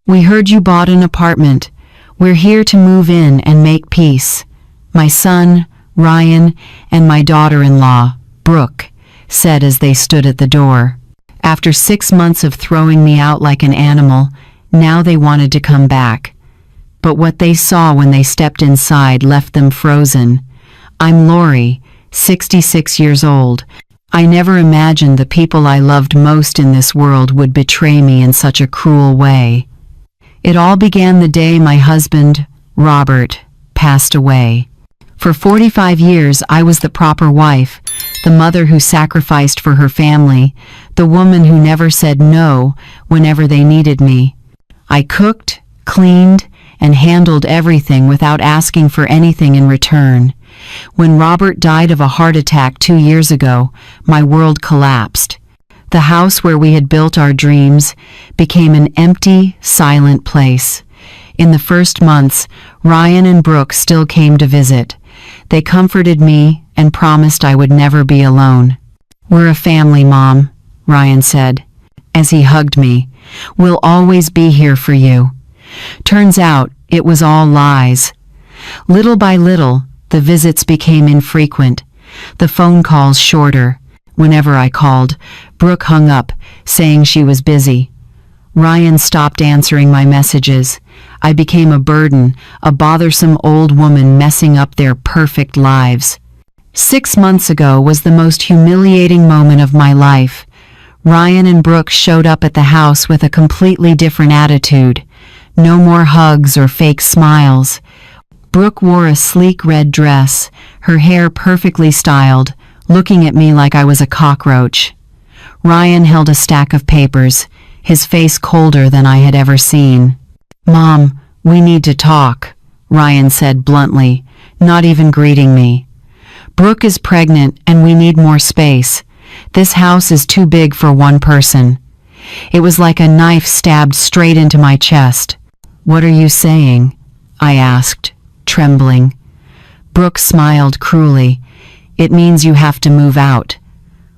"We heard you bought an apartment. We're here to move in and make peace. My son, Ryan, and my daughter-in-law, Brooke," said as they stood at the door. After 6 months of throwing me out like an animal, now they wanted to come back. But what they saw when they stepped inside left them frozen. I'm Lori, 66 years old. I never imagined the people I loved most in this world would betray me in such a cruel way. It all began the day my husband, Robert, passed away. For 45 years I was the proper wife, the mother who sacrificed for her family, the woman who never said no whenever they needed me. I cooked, cleaned, and handled everything without asking for anything in return. When Robert died of a heart attack 2 years ago, my world collapsed. The house where we had built our dreams became an empty, silent place. In the first months, Ryan and Brooke still came to visit. They comforted me and promised I would never be alone. "We're a family, Mom," Ryan said, as he hugged me. "We'll always be here for you." Turns out, it was all lies. Little by little, the visits became infrequent, the phone calls shorter. Whenever I called, Brooke hung up, saying she was busy. Ryan stopped answering my messages. I became a burden, a bothersome old woman messing up their perfect lives. 6 months ago was the most humiliating moment of my life. Ryan and Brooke showed up at the house with a completely different attitude. No more hugs or fake smiles. Brooke wore a sleek red dress, her hair perfectly styled, looking at me like I was a cockroach. Ryan held a stack of papers, his face colder than I had ever seen. "Mom, we need to talk," Ryan said bluntly, not even greeting me. "Brooke is pregnant and we need more space. This house is too big for one person." It was like a knife stabbed straight into my chest. "What are you saying?" I asked, trembling. Brooke smiled cruelly. "It means you have to move out.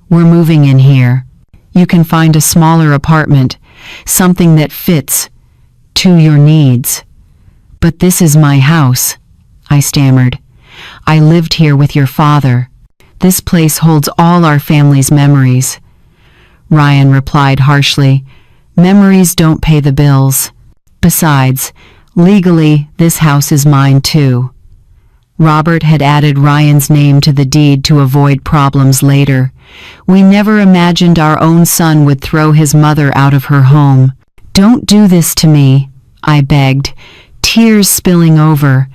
We're moving in here. You can find a smaller apartment, something that fits to your needs." "But this is my house," I stammered. "I lived here with your father. This place holds all our family's memories." Ryan replied harshly, "Memories don't pay the bills. Besides, legally, this house is mine too." Robert had added Ryan's name to the deed to avoid problems later. We never imagined our own son would throw his mother out of her home. "Don't do this to me," I begged, tears spilling over.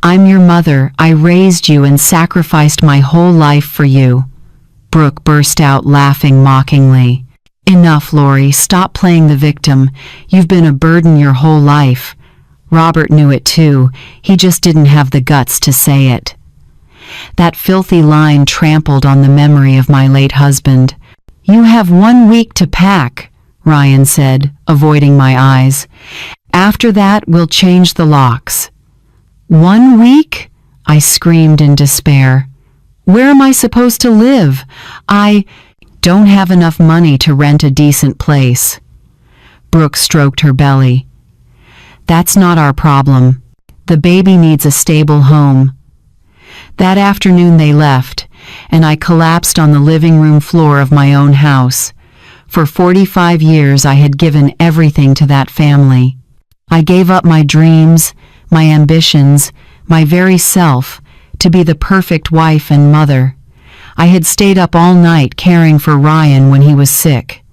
"I'm your mother. I raised you and sacrificed my whole life for you." Brooke burst out laughing mockingly. "Enough, Lori. Stop playing the victim. You've been a burden your whole life." Robert knew it too, he just didn't have the guts to say it. That filthy line trampled on the memory of my late husband. "You have 1 week to pack," Ryan said, avoiding my eyes. "After that, we'll change the locks." 1 week? I screamed in despair. "Where am I supposed to live? I don't have enough money to rent a decent place." Brooke stroked her belly. "That's not our problem. The baby needs a stable home." That afternoon they left, and I collapsed on the living room floor of my own house. For 45 years I had given everything to that family. I gave up my dreams, my ambitions, my very self, to be the perfect wife and mother. I had stayed up all night caring for Ryan when he was sick.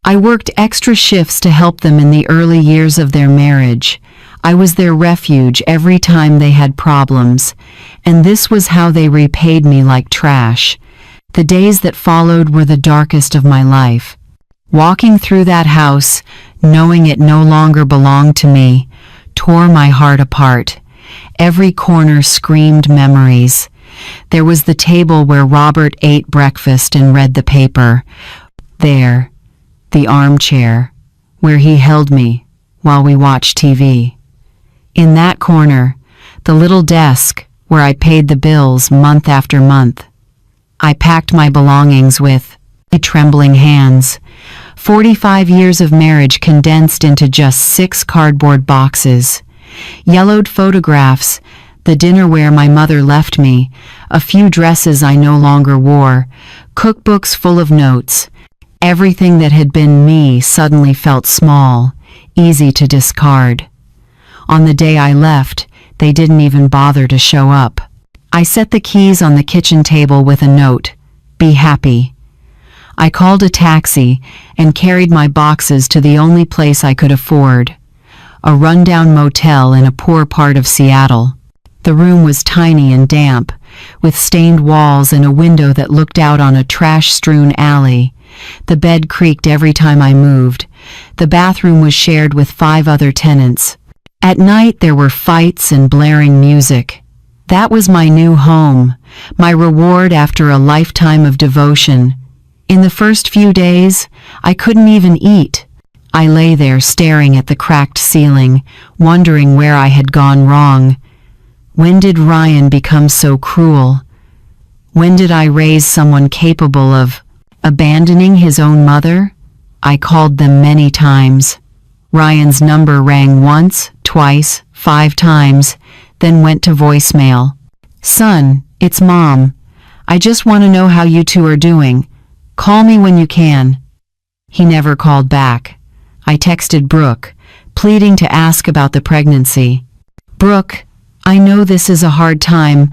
I worked extra shifts to help them in the early years of their marriage. I was their refuge every time they had problems, and this was how they repaid me like trash. The days that followed were the darkest of my life. Walking through that house, knowing it no longer belonged to me, tore my heart apart. Every corner screamed memories. There was the table where Robert ate breakfast and read the paper. There, the armchair, where he held me while we watched TV. In that corner, the little desk where I paid the bills month after month. I packed my belongings with trembling hands. 45 years of marriage condensed into just 6 cardboard boxes. Yellowed photographs, the dinnerware my mother left me, a few dresses I no longer wore, cookbooks full of notes. Everything that had been me suddenly felt small, easy to discard. On the day I left, they didn't even bother to show up. I set the keys on the kitchen table with a note, "Be happy." I called a taxi and carried my boxes to the only place I could afford, a rundown motel in a poor part of Seattle. The room was tiny and damp, with stained walls and a window that looked out on a trash-strewn alley. The bed creaked every time I moved. The bathroom was shared with 5 other tenants. At night there were fights and blaring music. That was my new home, my reward after a lifetime of devotion. In the first few days, I couldn't even eat. I lay there staring at the cracked ceiling, wondering where I had gone wrong. When did Ryan become so cruel? When did I raise someone capable of abandoning his own mother? I called them many times. Ryan's number rang once, twice, 5 times, then went to voicemail. "Son, it's Mom. I just want to know how you two are doing. Call me when you can." He never called back. I texted Brooke, pleading to ask about the pregnancy. "Brooke, I know this is a hard time,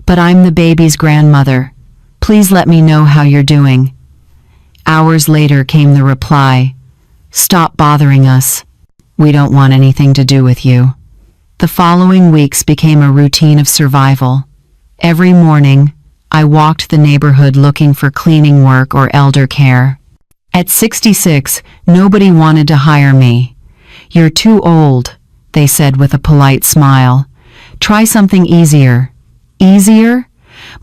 but I'm the baby's grandmother. Please let me know how you're doing." Hours later came the reply, "Stop bothering us. We don't want anything to do with you." The following weeks became a routine of survival. Every morning, I walked the neighborhood looking for cleaning work or elder care. At 66, nobody wanted to hire me. "You're too old," they said with a polite smile. "Try something easier." Easier?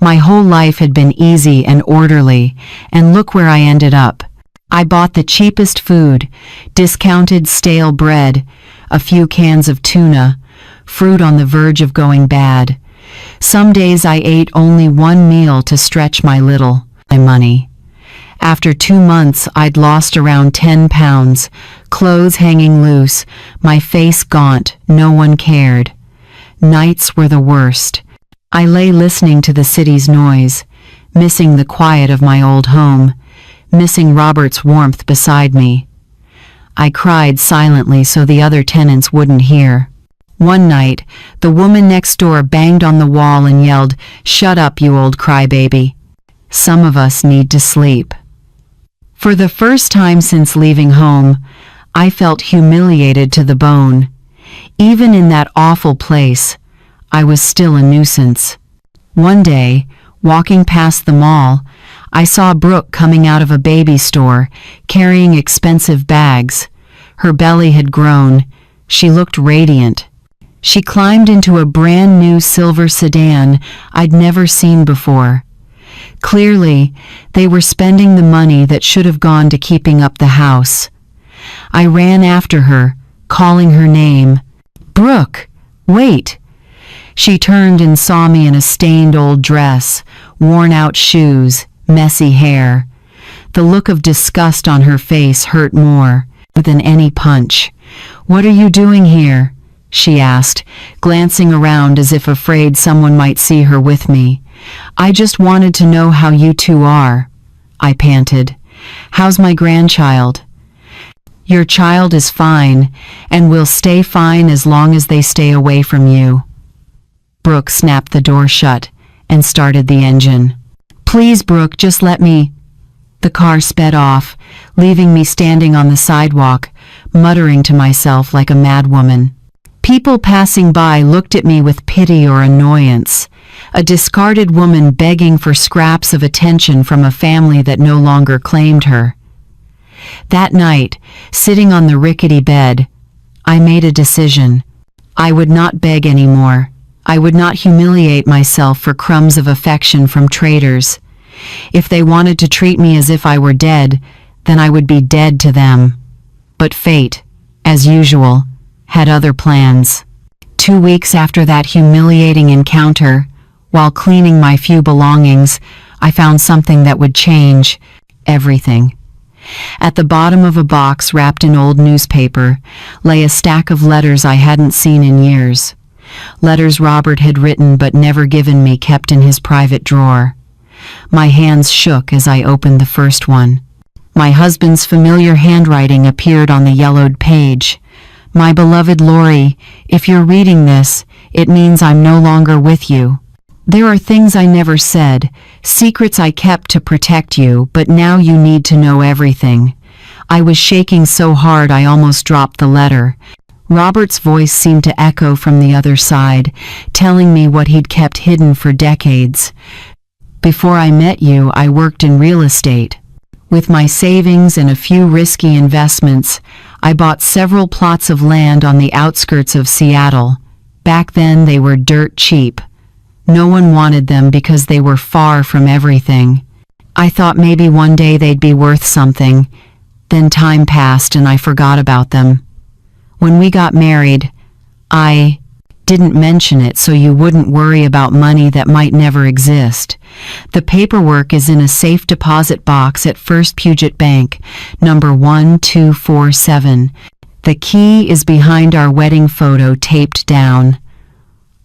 My whole life had been easy and orderly, and look where I ended up. I bought the cheapest food, discounted stale bread, a few cans of tuna, fruit on the verge of going bad. Some days I ate only 1 meal to stretch my money. After 2 months, I'd lost around 10 pounds, clothes hanging loose, my face gaunt, no one cared. Nights were the worst. I lay listening to the city's noise, missing the quiet of my old home, missing Robert's warmth beside me. I cried silently so the other tenants wouldn't hear. One night, the woman next door banged on the wall and yelled, "Shut up, you old crybaby. Some of us need to sleep." For the first time since leaving home, I felt humiliated to the bone. Even in that awful place, I was still a nuisance. One day, walking past the mall, I saw Brooke coming out of a baby store, carrying expensive bags. Her belly had grown. She looked radiant. She climbed into a brand new silver sedan I'd never seen before. Clearly, they were spending the money that should have gone to keeping up the house. I ran after her, calling her name. "Brooke, wait!" She turned and saw me in a stained old dress, worn-out shoes, messy hair. The look of disgust on her face hurt more than any punch. "What are you doing here?" she asked, glancing around as if afraid someone might see her with me. "I just wanted to know how you two are," I panted. "How's my grandchild?" "Your child is fine, and will stay fine as long as they stay away from you." Brooke snapped the door shut and started the engine. "Please, Brooke, just let me." The car sped off, leaving me standing on the sidewalk, muttering to myself like a madwoman. People passing by looked at me with pity or annoyance. A discarded woman begging for scraps of attention from a family that no longer claimed her. That night, sitting on the rickety bed, I made a decision. I would not beg anymore. I would not humiliate myself for crumbs of affection from traitors. If they wanted to treat me as if I were dead, then I would be dead to them. But fate, as usual, had other plans. 2 weeks after that humiliating encounter, while cleaning my few belongings, I found something that would change everything. At the bottom of a box wrapped in old newspaper lay a stack of letters I hadn't seen in years. Letters Robert had written but never given me, kept in his private drawer. My hands shook as I opened the first one. My husband's familiar handwriting appeared on the yellowed page. "My beloved Lori, if you're reading this, it means I'm no longer with you. There are things I never said, secrets I kept to protect you, but now you need to know everything." I was shaking so hard I almost dropped the letter. Robert's voice seemed to echo from the other side, telling me what he'd kept hidden for decades. "Before I met you, I worked in real estate. With my savings and a few risky investments, I bought several plots of land on the outskirts of Seattle. Back then they were dirt cheap. No one wanted them because they were far from everything. I thought maybe one day they'd be worth something. Then time passed and I forgot about them. When we got married, I didn't mention it so you wouldn't worry about money that might never exist. The paperwork is in a safe deposit box at First Puget Bank, number 1247. The key is behind our wedding photo taped down.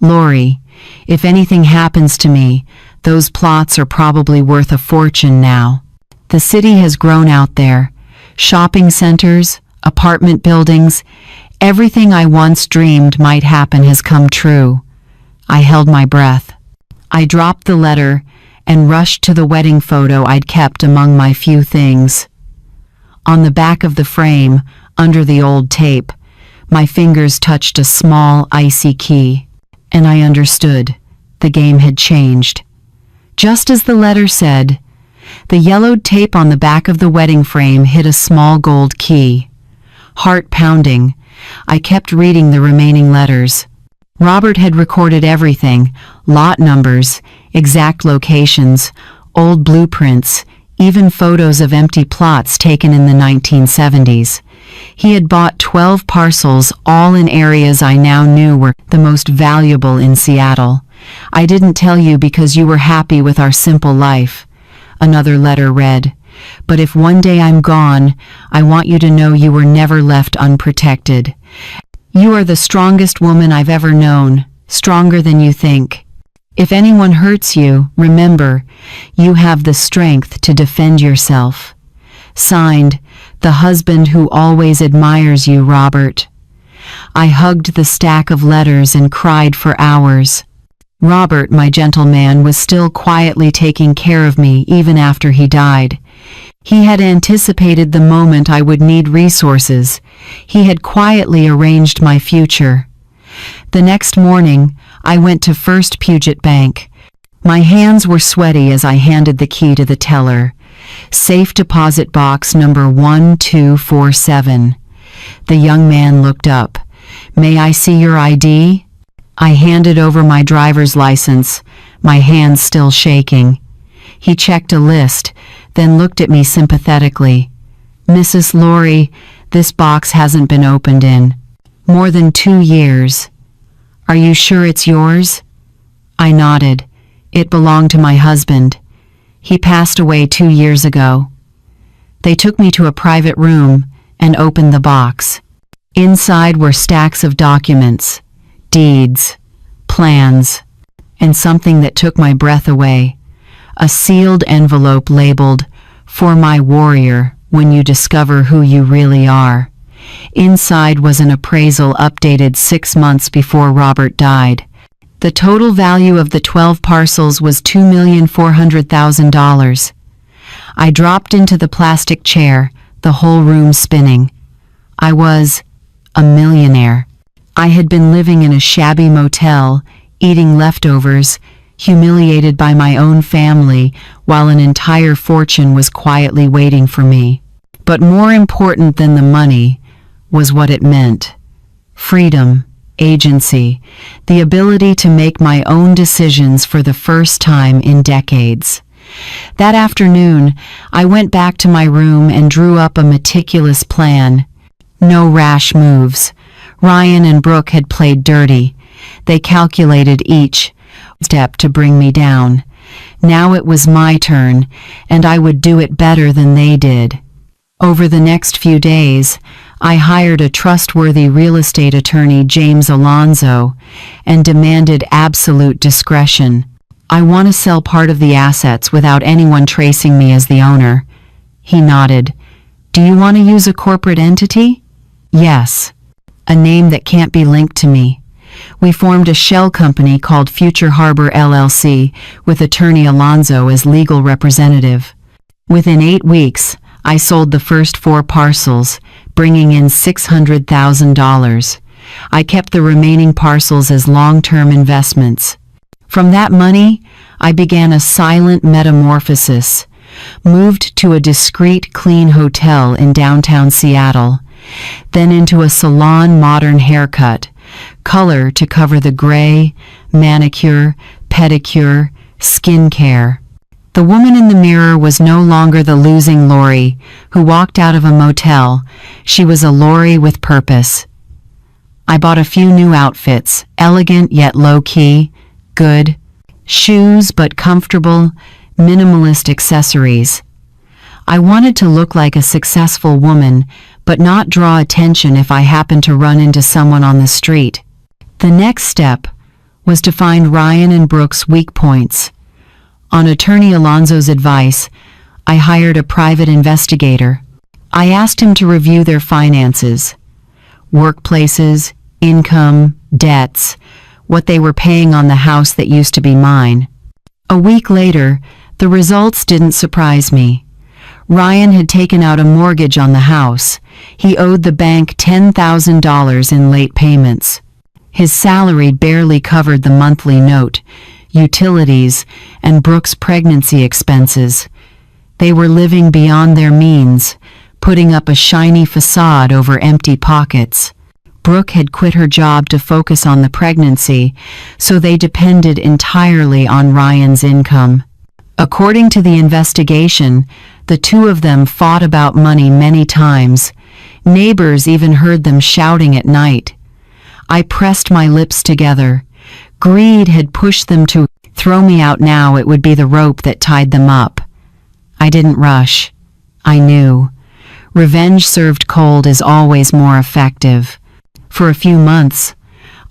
Lori, if anything happens to me, those plots are probably worth a fortune now. The city has grown out there. Shopping centers, apartment buildings, everything I once dreamed might happen has come true." I held my breath. I dropped the letter and rushed to the wedding photo I'd kept among my few things. On the back of the frame, under the old tape, my fingers touched a small, icy key, and I understood. The game had changed. Just as the letter said, the yellowed tape on the back of the wedding frame hid a small gold key. Heart pounding, I kept reading the remaining letters. Robert had recorded everything: lot numbers, exact locations, old blueprints, even photos of empty plots taken in the 1970s. He had bought 12 parcels, all in areas I now knew were the most valuable in Seattle. "I didn't tell you because you were happy with our simple life," another letter read. "But if one day I'm gone, I want you to know you were never left unprotected. You are the strongest woman I've ever known, stronger than you think. If anyone hurts you, remember, you have the strength to defend yourself. Signed, the husband who always admires you, Robert." I hugged the stack of letters and cried for hours. Robert, my gentleman, was still quietly taking care of me even after he died. He had anticipated the moment I would need resources. He had quietly arranged my future. The next morning, I went to First Puget Bank. My hands were sweaty as I handed the key to the teller. "Safe deposit box number 1247. The young man looked up. "May I see your ID?" I handed over my driver's license, my hands still shaking. He checked a list, then looked at me sympathetically. "Mrs. Lori, this box hasn't been opened in more than 2 years. Are you sure it's yours?" I nodded. It belonged to my husband. He passed away 2 years ago. They took me to a private room and opened the box. Inside were stacks of documents, deeds, plans, and something that took my breath away. A sealed envelope labeled, "For my warrior, when you discover who you really are." Inside was an appraisal updated 6 months before Robert died. The total value of the 12 parcels was $2,400,000. I dropped into the plastic chair, the whole room spinning. I was a millionaire. I had been living in a shabby motel, eating leftovers, humiliated by my own family, while an entire fortune was quietly waiting for me. But more important than the money was what it meant. Freedom, agency, the ability to make my own decisions for the first time in decades. That afternoon, I went back to my room and drew up a meticulous plan. No rash moves. Ryan and Brooke had played dirty. They calculated each step to bring me down. Now it was my turn, and I would do it better than they did. Over the next few days, I hired a trustworthy real estate attorney, James Alonzo, and demanded absolute discretion. I want to sell part of the assets without anyone tracing me as the owner. He nodded. Do you want to use a corporate entity? Yes. A name that can't be linked to me. We formed a shell company called Future Harbor LLC with attorney Alonzo as legal representative. Within 8 weeks, I sold the first 4 parcels, bringing in $600,000. I kept the remaining parcels as long-term investments. From that money, I began a silent metamorphosis, moved to a discreet, clean hotel in downtown Seattle, then into a salon modern haircut, color to cover the gray, manicure, pedicure, skincare. The woman in the mirror was no longer the losing Lori who walked out of a motel. She was a Lori with purpose. I bought a few new outfits, elegant yet low-key, good. Shoes but comfortable, minimalist accessories. I wanted to look like a successful woman, but not draw attention if I happened to run into someone on the street. The next step was to find Ryan and Brooke's weak points. On attorney Alonzo's advice, I hired a private investigator. I asked him to review their finances, workplaces, income, debts, what they were paying on the house that used to be mine. A week later, the results didn't surprise me. Ryan had taken out a mortgage on the house. He owed the bank $10,000 in late payments. His salary barely covered the monthly note, utilities, and Brooke's pregnancy expenses. They were living beyond their means, putting up a shiny facade over empty pockets. Brooke had quit her job to focus on the pregnancy, so they depended entirely on Ryan's income. According to the investigation, the two of them fought about money many times. Neighbors even heard them shouting at night. I pressed my lips together. Greed had pushed them to throw me out now. It would be the rope that tied them up. I didn't rush. I knew. Revenge served cold is always more effective. For a few months,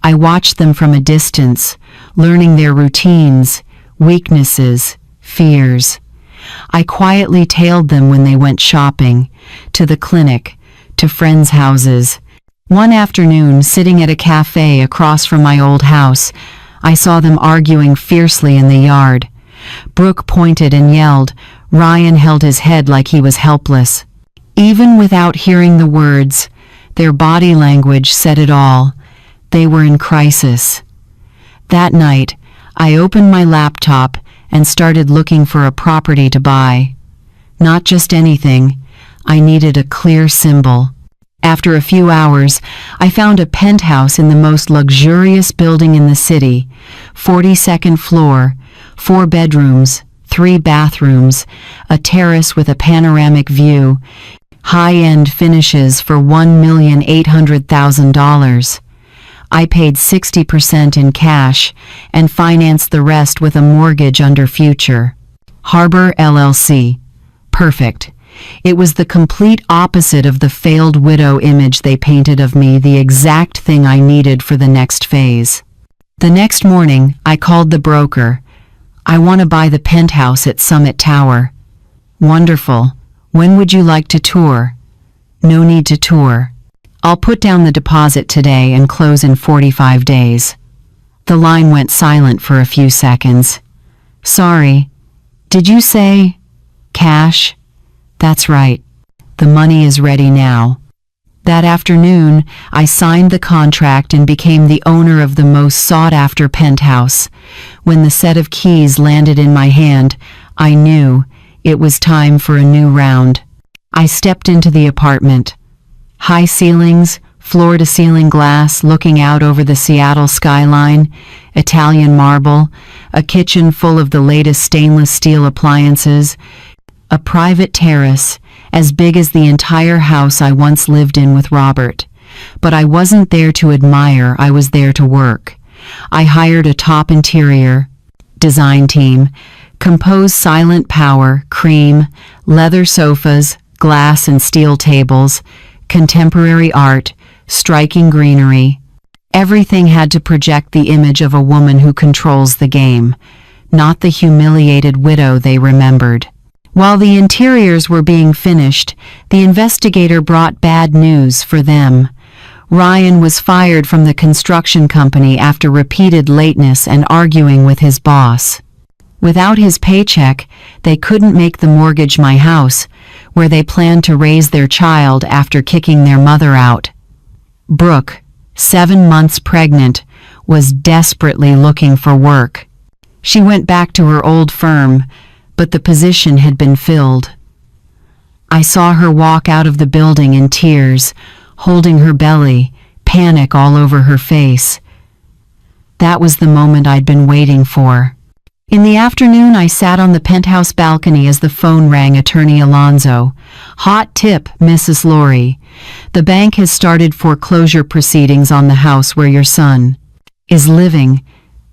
I watched them from a distance, learning their routines, weaknesses, fears. I quietly tailed them when they went shopping, to the clinic, to friends' houses. One afternoon, sitting at a cafe across from my old house, I saw them arguing fiercely in the yard. Brooke pointed and yelled. Ryan held his head like he was helpless. Even without hearing the words, their body language said it all. They were in crisis. That night, I opened my laptop and started looking for a property to buy. Not just anything. I needed a clear symbol. After a few hours, I found a penthouse in the most luxurious building in the city, 42nd floor, 4 bedrooms, 3 bathrooms, a terrace with a panoramic view, high-end finishes for $1,800,000. I paid 60% in cash and financed the rest with a mortgage under Future Harbor LLC. Perfect. It was the complete opposite of the failed widow image they painted of me, the exact thing I needed for the next phase. The next morning, I called the broker. I want to buy the penthouse at Summit Tower. Wonderful. When would you like to tour? No need to tour. I'll put down the deposit today and close in 45 days. The line went silent for a few seconds. Sorry. Did you say cash? That's right. The money is ready now. That afternoon, I signed the contract and became the owner of the most sought-after penthouse. When the set of keys landed in my hand, I knew it was time for a new round. I stepped into the apartment. High ceilings, floor-to-ceiling glass looking out over the Seattle skyline, Italian marble, a kitchen full of the latest stainless steel appliances, a private terrace as big as the entire house I once lived in with Robert. But I wasn't there to admire, I was there to work. I hired a top interior design team, composed silent power, cream, leather sofas, glass and steel tables, contemporary art, striking greenery. Everything had to project the image of a woman who controls the game, not the humiliated widow they remembered. While the interiors were being finished, the investigator brought bad news for them. Ryan was fired from the construction company after repeated lateness and arguing with his boss. Without his paycheck, they couldn't make the mortgage my house, where they planned to raise their child after kicking their mother out. Brooke, 7 months pregnant, was desperately looking for work. She went back to her old firm, but the position had been filled. I saw her walk out of the building in tears, holding her belly, panic all over her face. That was the moment I'd been waiting for. In the afternoon, I sat on the penthouse balcony as the phone rang. Attorney Alonzo. Hot tip, Mrs. Laurie. The bank has started foreclosure proceedings on the house where your son is living.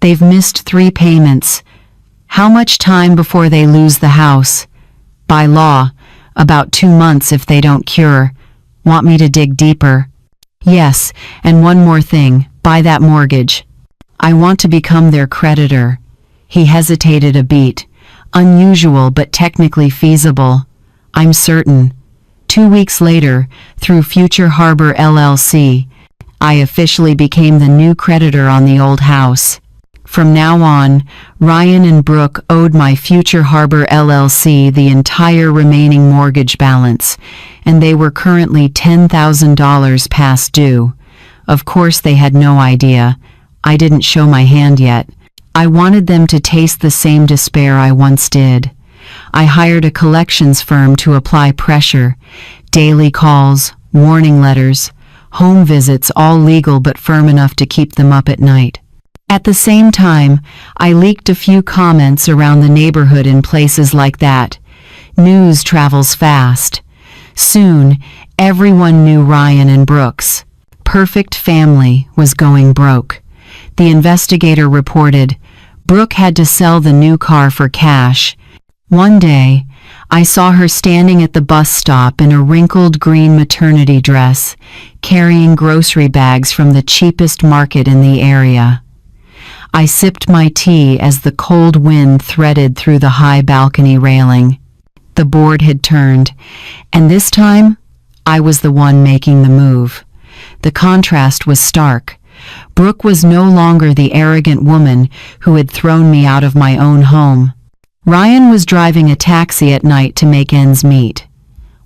They've missed 3 payments. How much time before they lose the house? By law, about 2 months if they don't cure. Want me to dig deeper? Yes, and one more thing, buy that mortgage. I want to become their creditor. He hesitated a beat. Unusual but technically feasible. I'm certain. 2 weeks later, through Future Harbor LLC, I officially became the new creditor on the old house. From now on, Ryan and Brooke owed my Future Harbor LLC the entire remaining mortgage balance, and they were currently $10,000 past due. Of course they had no idea. I didn't show my hand yet. I wanted them to taste the same despair I once did. I hired a collections firm to apply pressure. Daily calls, warning letters, home visits, all legal but firm enough to keep them up at night. At the same time, I leaked a few comments around the neighborhood in places like that. News travels fast. Soon, everyone knew Ryan and Brooks. Perfect family was going broke. The investigator reported, Brooke had to sell the new car for cash. One day, I saw her standing at the bus stop in a wrinkled green maternity dress, carrying grocery bags from the cheapest market in the area. I sipped my tea as the cold wind threaded through the high balcony railing. The board had turned, and this time, I was the one making the move. The contrast was stark. Brooke was no longer the arrogant woman who had thrown me out of my own home. Ryan was driving a taxi at night to make ends meet.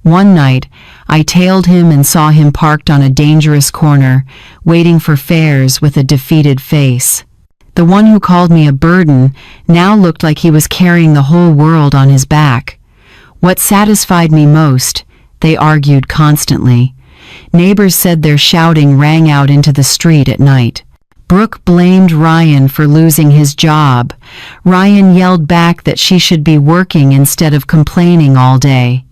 One night, I tailed him and saw him parked on a dangerous corner, waiting for fares with a defeated face. The one who called me a burden now looked like he was carrying the whole world on his back. What satisfied me most, they argued constantly. Neighbors said their shouting rang out into the street at night. Brooke blamed Ryan for losing his job. Ryan yelled back that she should be working instead of complaining all day.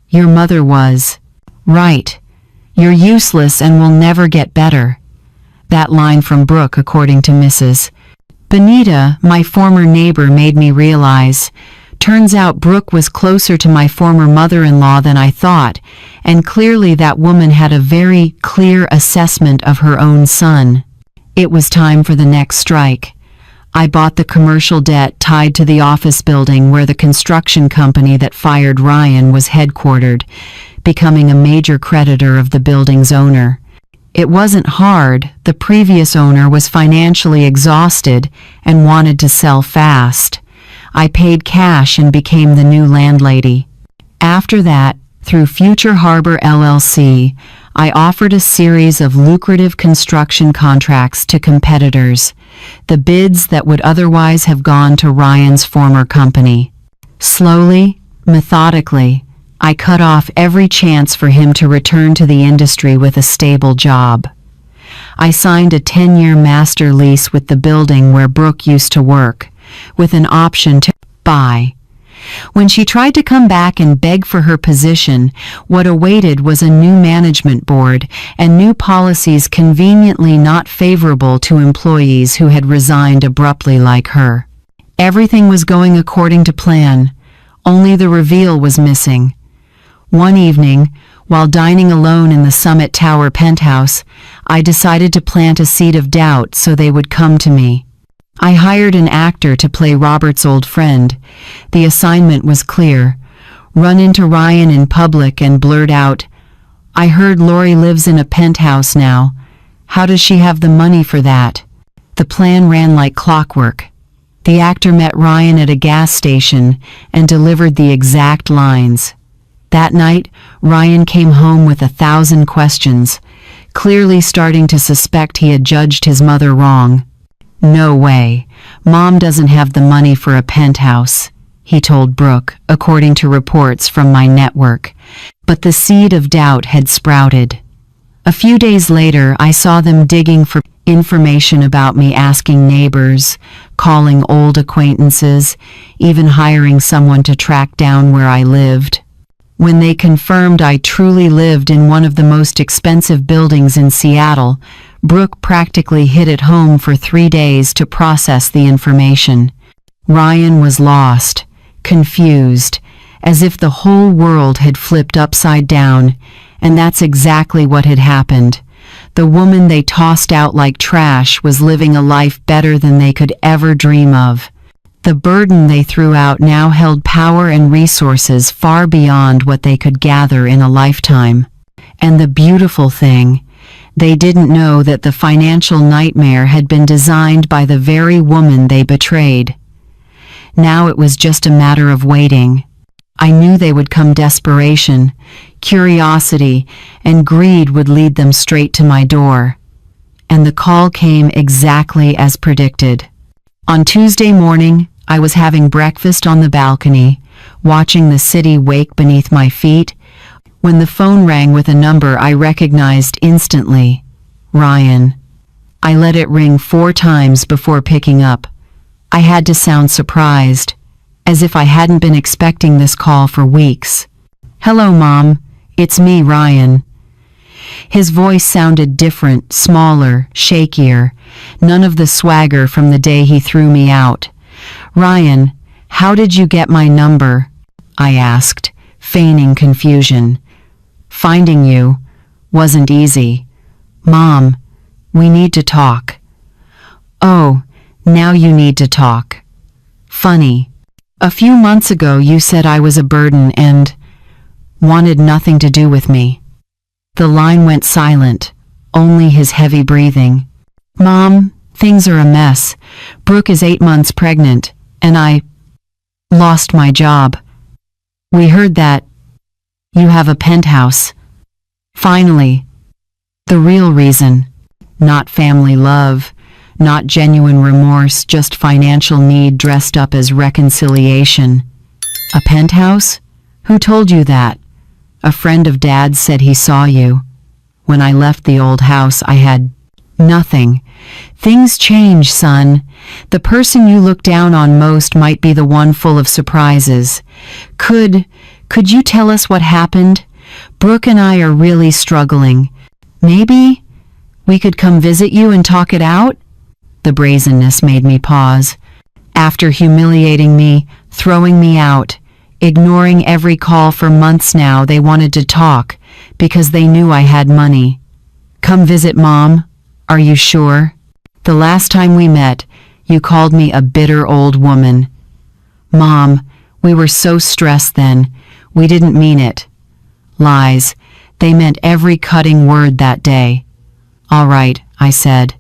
Your mother was right. You're useless and will never get better. That line from Brooke, according to Mrs. Benita, my former neighbor, made me realize. Turns out Brooke was closer to my former mother-in-law than I thought, and clearly that woman had a very clear assessment of her own son. It was time for the next strike. I bought the commercial debt tied to the office building where the construction company that fired Ryan was headquartered, becoming a major creditor of the building's owner. It wasn't hard. The previous owner was financially exhausted and wanted to sell fast. I paid cash and became the new landlady. After that, through Future Harbor LLC, I offered a series of lucrative construction contracts to competitors, the bids that would otherwise have gone to Ryan's former company. Slowly, methodically, I cut off every chance for him to return to the industry with a stable job. I signed a 10-year master lease with the building where Brooke used to work, with an option to buy. When she tried to come back and beg for her position, what awaited was a new management board and new policies conveniently not favorable to employees who had resigned abruptly like her. Everything was going according to plan, only the reveal was missing. One evening, while dining alone in the Summit Tower penthouse, I decided to plant a seed of doubt so they would come to me. I hired an actor to play Robert's old friend. The assignment was clear: run into Ryan in public and blurt out, "I heard Lori lives in a penthouse now. How does she have the money for that?" The plan ran like clockwork. The actor met Ryan at a gas station and delivered the exact lines. That night, Ryan came home with 1,000 questions, clearly starting to suspect he had judged his mother wrong. "No way. Mom doesn't have the money for a penthouse," he told Brooke, according to reports from my network. But the seed of doubt had sprouted. A few days later, I saw them digging for information about me, asking neighbors, calling old acquaintances, even hiring someone to track down where I lived. When they confirmed I truly lived in one of the most expensive buildings in Seattle, Brooke practically hid at home for 3 days to process the information. Ryan was lost, confused, as if the whole world had flipped upside down, and that's exactly what had happened. The woman they tossed out like trash was living a life better than they could ever dream of. The burden they threw out now held power and resources far beyond what they could gather in a lifetime. And the beautiful thing, they didn't know that the financial nightmare had been designed by the very woman they betrayed. Now it was just a matter of waiting. I knew they would come. Desperation, curiosity, and greed would lead them straight to my door. And the call came exactly as predicted. On Tuesday morning, I was having breakfast on the balcony, watching the city wake beneath my feet, when the phone rang with a number I recognized instantly: Ryan. I let it ring 4 times before picking up. I had to sound surprised, as if I hadn't been expecting this call for weeks. "Hello, Mom. It's me, Ryan." His voice sounded different, smaller, shakier, none of the swagger from the day he threw me out. "Ryan, how did you get my number?" I asked, feigning confusion. "Finding you wasn't easy. Mom, we need to talk." "Oh, now you need to talk. Funny. A few months ago you said I was a burden and wanted nothing to do with me." The line went silent, only his heavy breathing. "Mom, things are a mess. Brooke is 8 months pregnant, and I lost my job. We heard that you have a penthouse." Finally, the real reason. Not family love, not genuine remorse, just financial need dressed up as reconciliation. "A penthouse? Who told you that?" "A friend of Dad's said he saw you. When I left the old house, I had nothing." "Things change, son. The person you look down on most might be the one full of surprises. Could you tell us what happened? Brooke and I are really struggling. Maybe we could come visit you and talk it out?" The brazenness made me pause. After humiliating me, throwing me out, ignoring every call for months now, they wanted to talk because they knew I had money. "Come visit, Mom. Are you sure? The last time we met, you called me a bitter old woman." "Mom, we were so stressed then. We didn't mean it." Lies. They meant every cutting word that day. "All right," I said.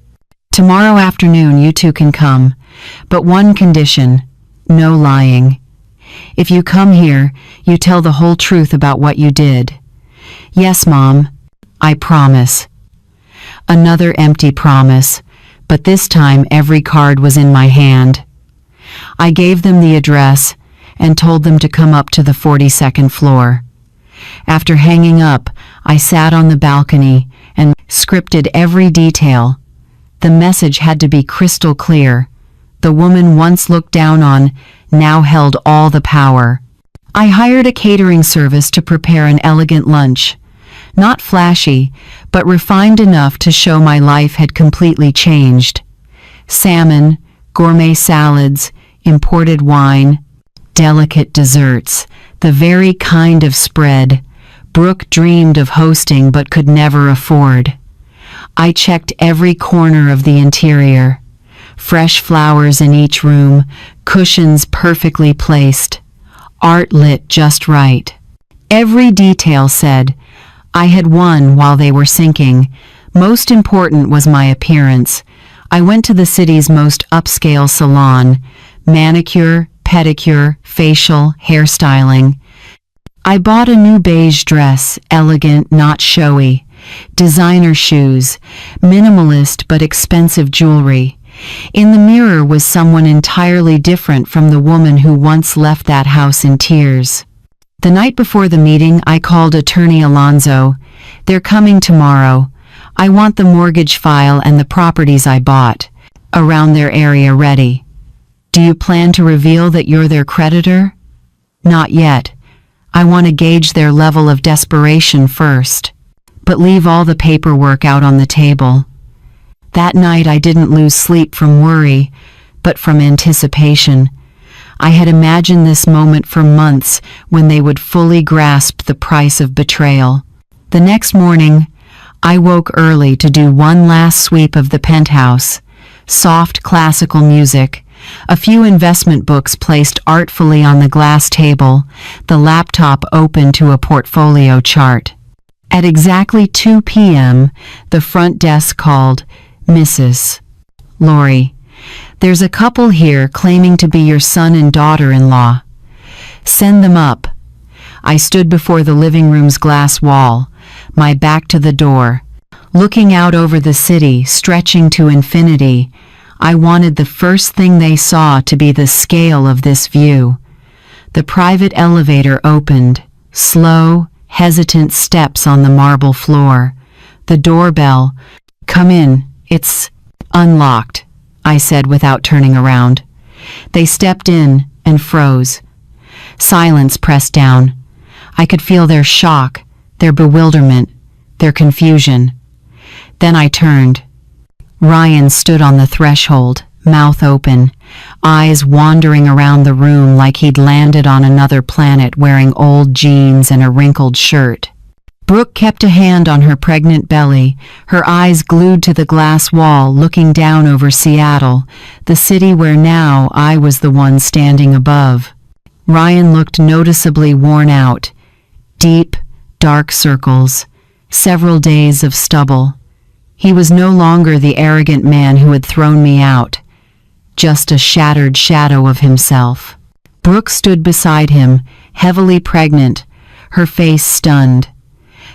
"Tomorrow afternoon you two can come, but one condition: no lying. If you come here, you tell the whole truth about what you did." "Yes, Mom, I promise." Another empty promise, but this time every card was in my hand. I gave them the address and told them to come up to the 42nd floor. After hanging up, I sat on the balcony and scripted every detail. The message had to be crystal clear. The woman once looked down on now held all the power. I hired a catering service to prepare an elegant lunch. Not flashy, but refined enough to show my life had completely changed. Salmon, gourmet salads, imported wine, delicate desserts, the very kind of spread Brooke dreamed of hosting but could never afford. I checked every corner of the interior. Fresh flowers in each room, cushions perfectly placed, art lit just right. Every detail said, I had won while they were sinking. Most important was my appearance. I went to the city's most upscale salon, manicure, pedicure, facial, hairstyling. I bought a new beige dress, elegant, not showy, designer shoes, minimalist but expensive jewelry. In the mirror was someone entirely different from the woman who once left that house in tears. The night before the meeting, I called attorney Alonzo. They're coming tomorrow. I want the mortgage file and the properties I bought around their area ready. Do you plan to reveal that you're their creditor? Not yet. I want to gauge their level of desperation first. But leave all the paperwork out on the table. That night I didn't lose sleep from worry, but from anticipation. I had imagined this moment for months when they would fully grasp the price of betrayal. The next morning, I woke early to do one last sweep of the penthouse. Soft classical music, a few investment books placed artfully on the glass table, the laptop open to a portfolio chart. At exactly 2 p.m., the front desk called, Mrs. Lori, there's a couple here claiming to be your son and daughter-in-law. Send them up. I stood before the living room's glass wall, my back to the door, looking out over the city, stretching to infinity. I wanted the first thing they saw to be the scale of this view. The private elevator opened, slow, hesitant steps on the marble floor. The doorbell. Come in, it's unlocked, I said without turning around. They stepped in and froze. Silence pressed down. I could feel their shock, their bewilderment, their confusion. Then I turned. Ryan stood on the threshold, mouth open, eyes wandering around the room like he'd landed on another planet wearing old jeans and a wrinkled shirt. Brooke kept a hand on her pregnant belly, her eyes glued to the glass wall looking down over Seattle, the city where now I was the one standing above. Ryan looked noticeably worn out. Deep, dark circles, several days of stubble. He was no longer the arrogant man who had thrown me out, just a shattered shadow of himself. Brooke stood beside him, heavily pregnant, her face stunned.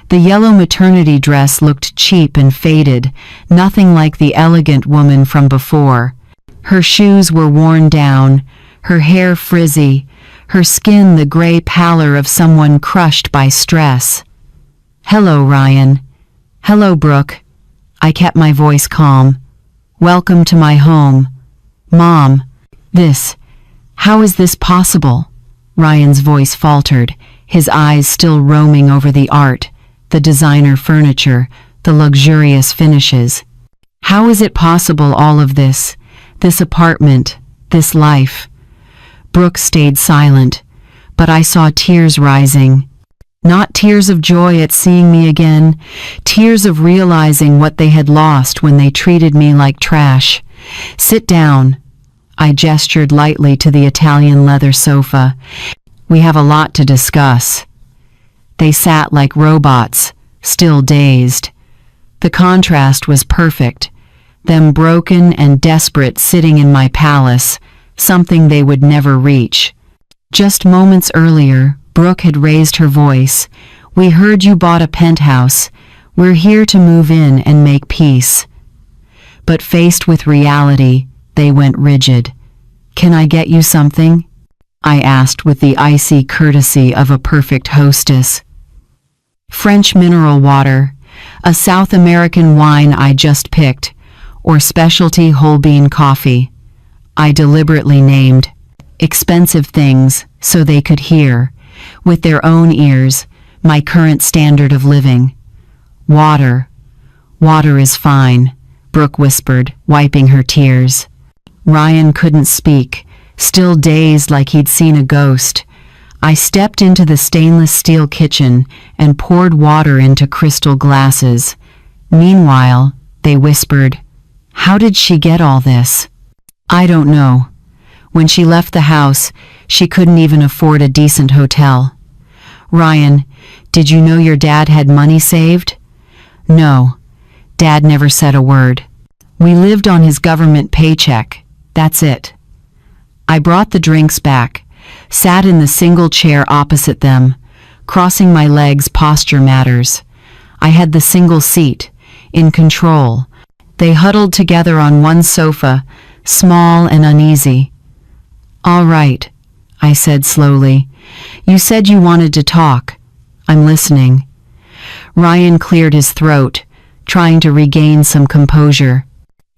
The yellow maternity dress looked cheap and faded, nothing like the elegant woman from before. Her shoes were worn down, her hair frizzy, her skin the gray pallor of someone crushed by stress. Hello, Ryan. Hello, Brooke. I kept my voice calm. Welcome to my home. Mom, how is this possible? Ryan's voice faltered, his eyes still roaming over the art, the designer furniture, the luxurious finishes. How is it possible, all of this apartment, this life? Brooke stayed silent, but I saw tears rising. Not tears of joy at seeing me again, tears of realizing what they had lost when they treated me like trash. Sit down. I gestured lightly to the Italian leather sofa. We have a lot to discuss. They sat like robots, still dazed. The contrast was perfect. Them broken and desperate sitting in my palace, something they would never reach. Just moments earlier, Brooke had raised her voice. We heard you bought a penthouse. We're here to move in and make peace. But faced with reality, they went rigid. Can I get you something? I asked with the icy courtesy of a perfect hostess. French mineral water, a South American wine I just picked, or specialty whole bean coffee. I deliberately named expensive things so they could hear, with their own ears, my current standard of living. Water. Water is fine, Brooke whispered, wiping her tears. Ryan couldn't speak, still dazed like he'd seen a ghost. I stepped into the stainless steel kitchen and poured water into crystal glasses. Meanwhile, they whispered, "How did she get all this?" "I don't know. When she left the house, she couldn't even afford a decent hotel." "Ryan, did you know your dad had money saved?" "No. Dad never said a word. We lived on his government paycheck. That's it." I brought the drinks back, sat in the single chair opposite them. Crossing my legs, posture matters. I had the single seat, in control. They huddled together on one sofa, small and uneasy. "All right," I said slowly. "You said you wanted to talk. I'm listening." Ryan cleared his throat, trying to regain some composure.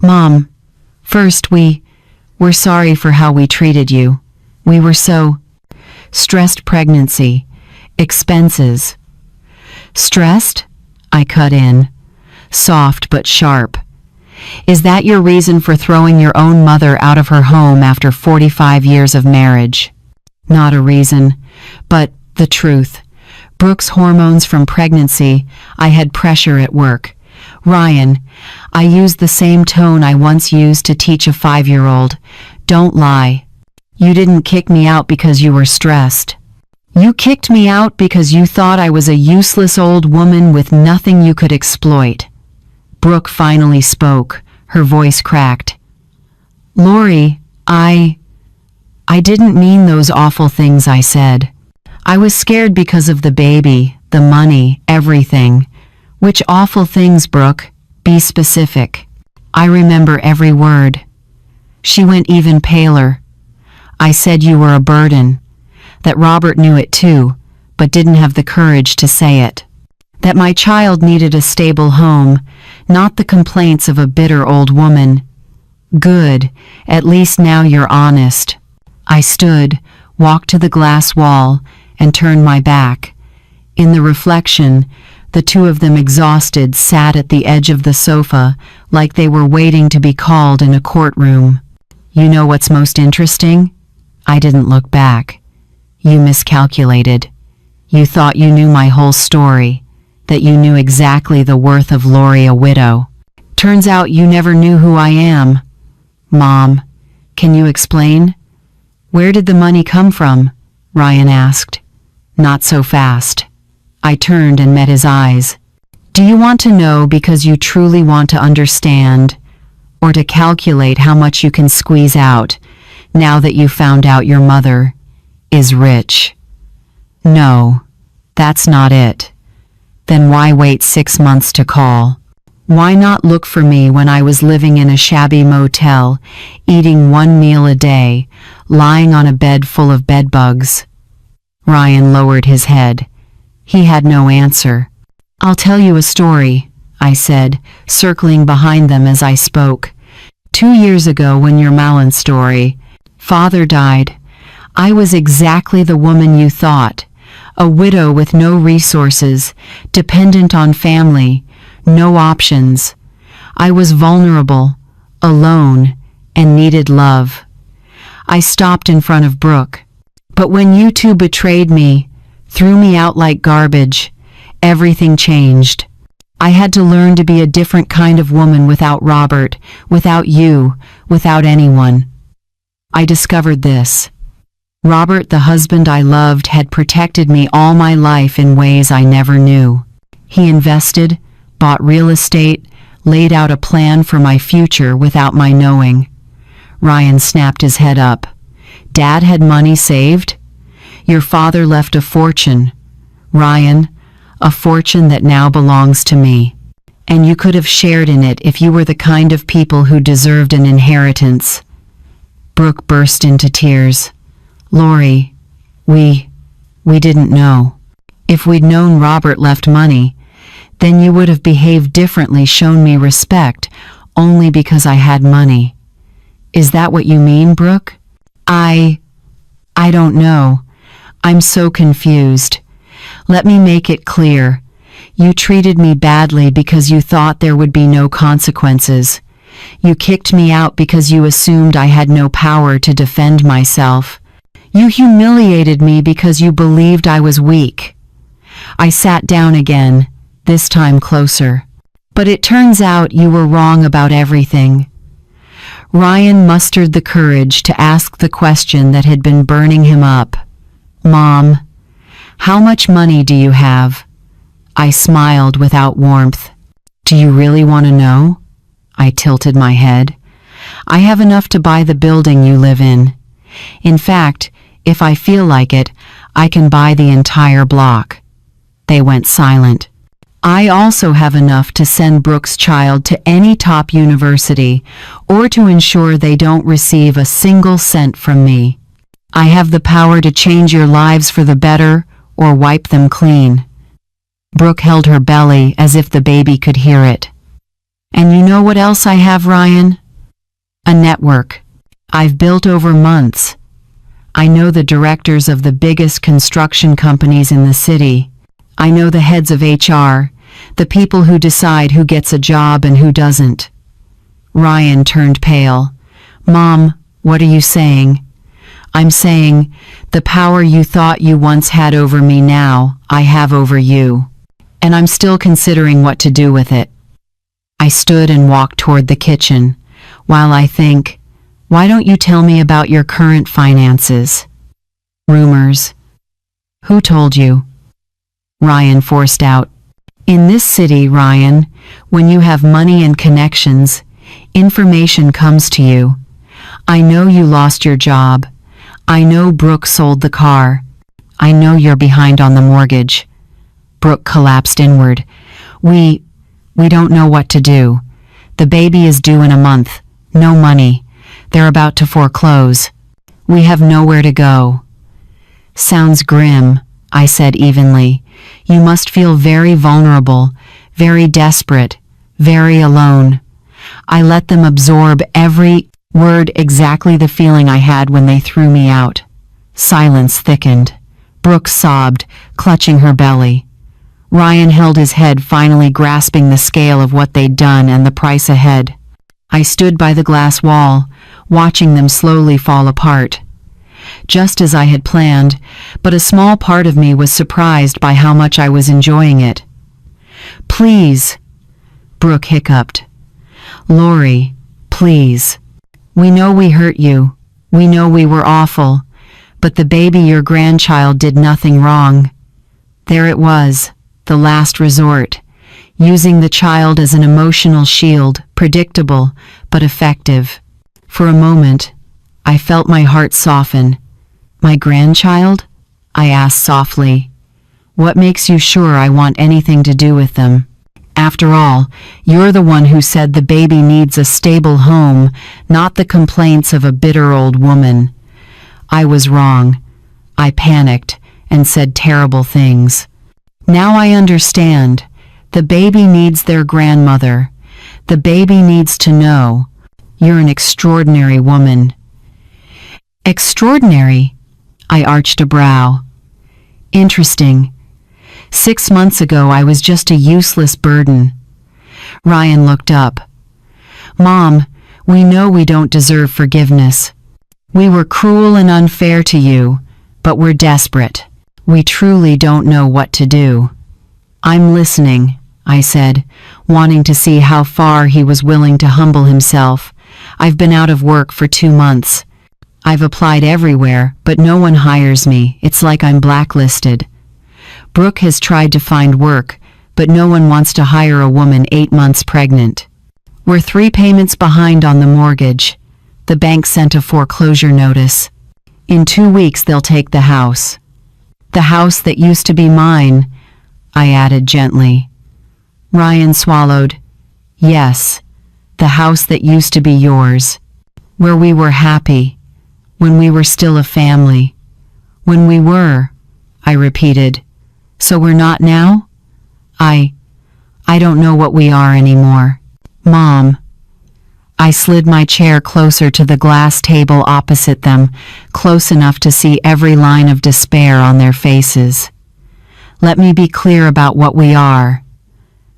"Mom, first we're sorry for how we treated you. We were so stressed. Pregnancy, expenses." "Stressed?" I cut in, soft but sharp. "Is that your reason for throwing your own mother out of her home after 45 years of marriage?" "Not a reason, but the truth. Brooke's hormones from pregnancy. I had pressure at work. Ryan, I used the same tone I once used to teach a 5-year-old. Don't lie. You didn't kick me out because you were stressed. You kicked me out because you thought I was a useless old woman with nothing you could exploit." Brooke finally spoke, her voice cracked. "Lori, I didn't mean those awful things I said. I was scared because of the baby, the money, everything." "Which awful things, Brooke? Be specific." "I remember every word." She went even paler. "I said you were a burden. That Robert knew it too, but didn't have the courage to say it. That my child needed a stable home, not the complaints of a bitter old woman." "Good, at least now you're honest." I stood, walked to the glass wall, and turned my back. In the reflection, the two of them, exhausted, sat at the edge of the sofa like they were waiting to be called in a courtroom. "You know what's most interesting?" I didn't look back. "You miscalculated. You thought you knew my whole story, that you knew exactly the worth of Lori, a widow. Turns out you never knew who I am." "Mom, can you explain?" "Where did the money come from?" Ryan asked. "Not so fast." I turned and met his eyes. "Do you want to know because you truly want to understand, or to calculate how much you can squeeze out now that you found out your mother is rich?" "No, that's not it." "Then why wait 6 months to call? Why not look for me when I was living in a shabby motel, eating 1 meal a day, lying on a bed full of bedbugs?" Ryan lowered his head. He had no answer. "I'll tell you a story," I said, circling behind them as I spoke. 2 years ago, when your Malin story, father died, I was exactly the woman you thought. A widow with no resources, dependent on family, no options. I was vulnerable, alone, and needed love. I stopped in front of Brooke. But when you two betrayed me, threw me out like garbage, everything changed. I had to learn to be a different kind of woman without Robert, without you, without anyone. I discovered this. Robert, the husband I loved, had protected me all my life in ways I never knew. He invested, bought real estate, laid out a plan for my future without my knowing. Ryan snapped his head up. "Dad had money saved? Your father left a fortune, Ryan, a fortune that now belongs to me. And you could have shared in it if you were the kind of people who deserved an inheritance." Brooke burst into tears. "Lori, we didn't know. If we'd known Robert left money, then you would have behaved differently, shown me respect, only because I had money." "Is that what you mean, Brooke?" I don't know. I'm so confused. Let me make it clear. You treated me badly because you thought there would be no consequences. You kicked me out because you assumed I had no power to defend myself. You humiliated me because you believed I was weak. I sat down again, this time closer. But it turns out you were wrong about everything. Ryan mustered the courage to ask the question that had been burning him up. Mom, how much money do you have? I smiled without warmth. Do you really want to know? I tilted my head. I have enough to buy the building you live in. In fact, if I feel like it, I can buy the entire block. They went silent. I also have enough to send Brooke's child to any top university or to ensure they don't receive a single cent from me. I have the power to change your lives for the better or wipe them clean. Brooke held her belly as if the baby could hear it. And you know what else I have, Ryan? A network. I've built over months. I know the directors of the biggest construction companies in the city. I know the heads of HR, the people who decide who gets a job and who doesn't. Ryan turned pale. Mom, what are you saying? I'm saying, the power you thought you once had over me now, I have over you. And I'm still considering what to do with it. I stood and walked toward the kitchen, while I think, why don't you tell me about your current finances? Rumors. Who told you? Ryan forced out. In this city, Ryan, when you have money and connections, information comes to you. I know you lost your job. I know Brooke sold the car. I know you're behind on the mortgage. Brooke collapsed inward. We don't know what to do. The baby is due in a month. No money. They're about to foreclose. We have nowhere to go. Sounds grim, I said evenly. You must feel very vulnerable, very desperate, very alone. I let them absorb every word, exactly the feeling I had when they threw me out. Silence thickened. Brooke sobbed, clutching her belly. Ryan held his head, finally grasping the scale of what they'd done and the price ahead. I stood by the glass wall, watching them slowly fall apart. Just as I had planned, but a small part of me was surprised by how much I was enjoying it. Please, Brooke hiccuped. Lori, please. We know we hurt you. We know we were awful. But the baby, your grandchild, did nothing wrong. There it was, the last resort, using the child as an emotional shield, predictable but effective. For a moment, I felt my heart soften. My grandchild? I asked softly. What makes you sure I want anything to do with them? After all, you're the one who said the baby needs a stable home, not the complaints of a bitter old woman. I was wrong. I panicked and said terrible things. Now I understand. The baby needs their grandmother. The baby needs to know. You're an extraordinary woman. Extraordinary? I arched a brow. Interesting. 6 months ago I was just a useless burden. Ryan looked up. Mom, we know we don't deserve forgiveness. We were cruel and unfair to you, but we're desperate. We truly don't know what to do. I'm listening, I said, wanting to see how far he was willing to humble himself. I've been out of work for 2 months. I've applied everywhere, but no one hires me. It's like I'm blacklisted. Brooke has tried to find work, but no one wants to hire a woman 8 months pregnant. We're 3 payments behind on the mortgage. The bank sent a foreclosure notice. In 2 weeks they'll take the house. The house that used to be mine, I added gently. Ryan swallowed. Yes, the house that used to be yours. Where we were happy. When we were still a family. When we were, I repeated. So we're not now? I don't know what we are anymore. Mom. I slid my chair closer to the glass table opposite them, close enough to see every line of despair on their faces. Let me be clear about what we are.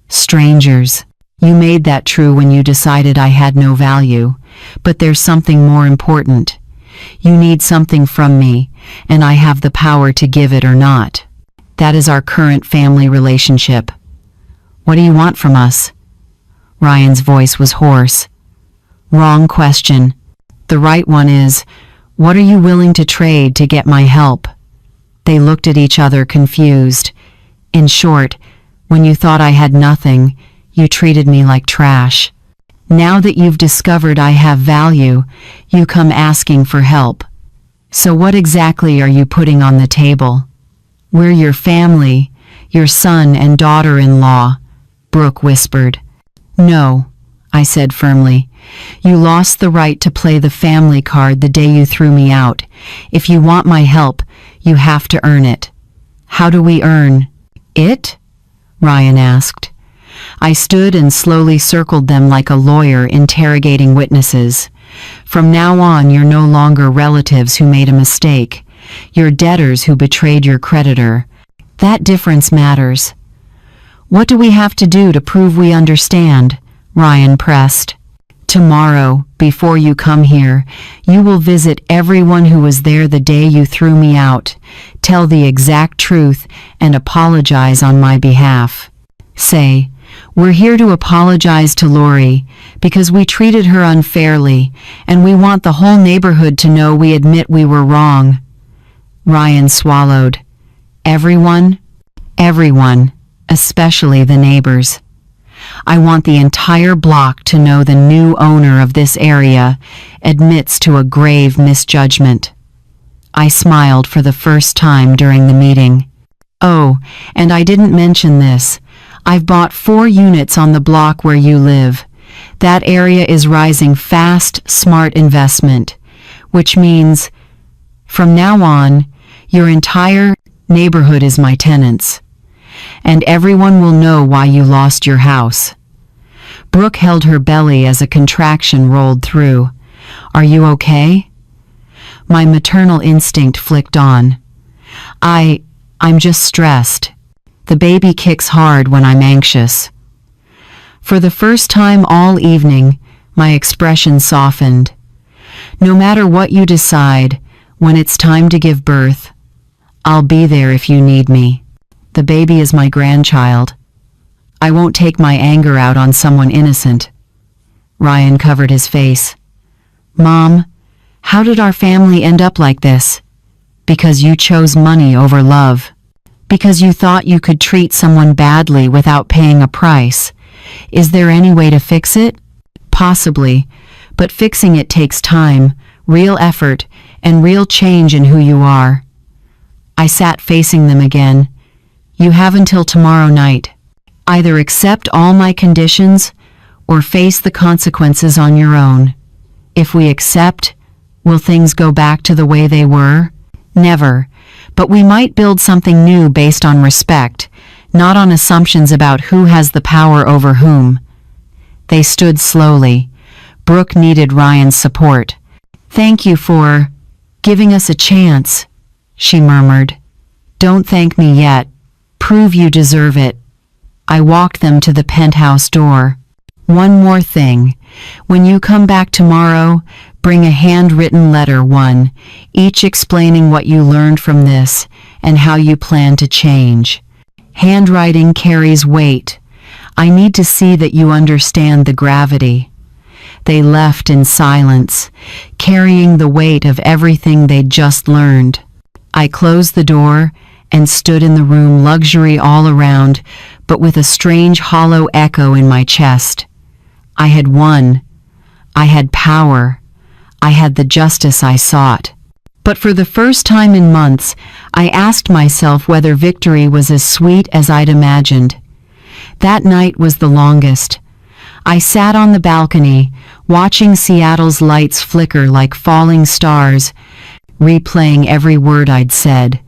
Strangers. You made that true when you decided I had no value, but there's something more important. You need something from me, and I have the power to give it or not. That is our current family relationship. What do you want from us? Ryan's voice was hoarse. Wrong question. The right one is, what are you willing to trade to get my help? They looked at each other confused. In short, when you thought I had nothing, you treated me like trash. Now that you've discovered I have value, you come asking for help. So what exactly are you putting on the table? We're your family, your son and daughter-in-law, Brooke whispered. No, I said firmly. You lost the right to play the family card the day you threw me out. If you want my help, you have to earn it. How do we earn it? Ryan asked. I stood and slowly circled them like a lawyer interrogating witnesses. From now on, you're no longer relatives who made a mistake. You're debtors who betrayed your creditor. That difference matters. What do we have to do to prove we understand? Ryan pressed. Tomorrow, before you come here, you will visit everyone who was there the day you threw me out. Tell the exact truth and apologize on my behalf. Say, we're here to apologize to Lori because we treated her unfairly, and we want the whole neighborhood to know we admit we were wrong. Ryan swallowed. Everyone? Everyone, especially the neighbors. I want the entire block to know the new owner of this area admits to a grave misjudgment. I smiled for the first time during the meeting. Oh, and I didn't mention this. I've bought 4 units on the block where you live. That area is rising fast, smart investment, which means, from now on, your entire neighborhood is my tenants. And everyone will know why you lost your house. Brooke held her belly as a contraction rolled through. Are you okay? My maternal instinct flicked on. I'm just stressed. The baby kicks hard when I'm anxious. For the first time all evening, my expression softened. No matter what you decide, when it's time to give birth, I'll be there if you need me. The baby is my grandchild. I won't take my anger out on someone innocent. Ryan covered his face. Mom, how did our family end up like this? Because you chose money over love. Because you thought you could treat someone badly without paying a price. Is there any way to fix it? Possibly, but fixing it takes time, real effort, and real change in who you are. I sat facing them again. You have until tomorrow night. Either accept all my conditions or face the consequences on your own. If we accept, will things go back to the way they were? Never, but we might build something new based on respect, not on assumptions about who has the power over whom. They stood slowly. Brooke needed Ryan's support. Thank you for giving us a chance, she murmured. Don't thank me yet. Prove you deserve it. I walked them to the penthouse door. One more thing. When you come back tomorrow, bring a handwritten letter, each explaining what you learned from this and how you plan to change. Handwriting carries weight. I need to see that you understand the gravity. They left in silence, carrying the weight of everything they'd just learned. I closed the door and stood in the room, luxury all around, but with a strange hollow echo in my chest. I had won. I had power. I had the justice I sought. But for the first time in months, I asked myself whether victory was as sweet as I'd imagined. That night was the longest. I sat on the balcony, watching Seattle's lights flicker like falling stars, replaying every word I'd said.